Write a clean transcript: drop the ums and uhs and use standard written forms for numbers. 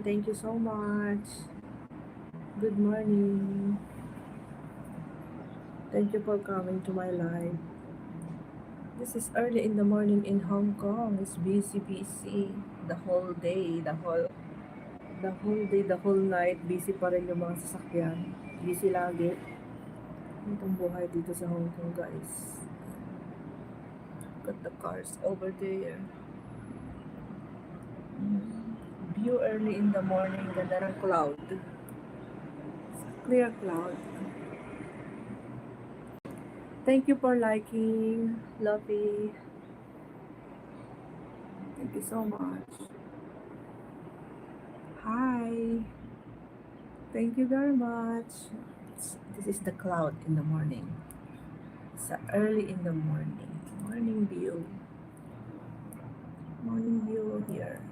Thank you so much. Good morning. Thank you for coming to my live. This is early in the morning in Hong Kong. It's busy. The whole day, the whole night, busy pa rin yung mga sasakyan. Busy lagi. Itong buhay dito sa Hong Kong, guys. Got the cars over there. View early in the morning. Ganda ng cloud. Clear cloud. Thank you for liking, Lovey. Thank you so much. Hi. Thank you very much. This is the cloud in the morning. It's early in the morning. Morning view. Morning view here.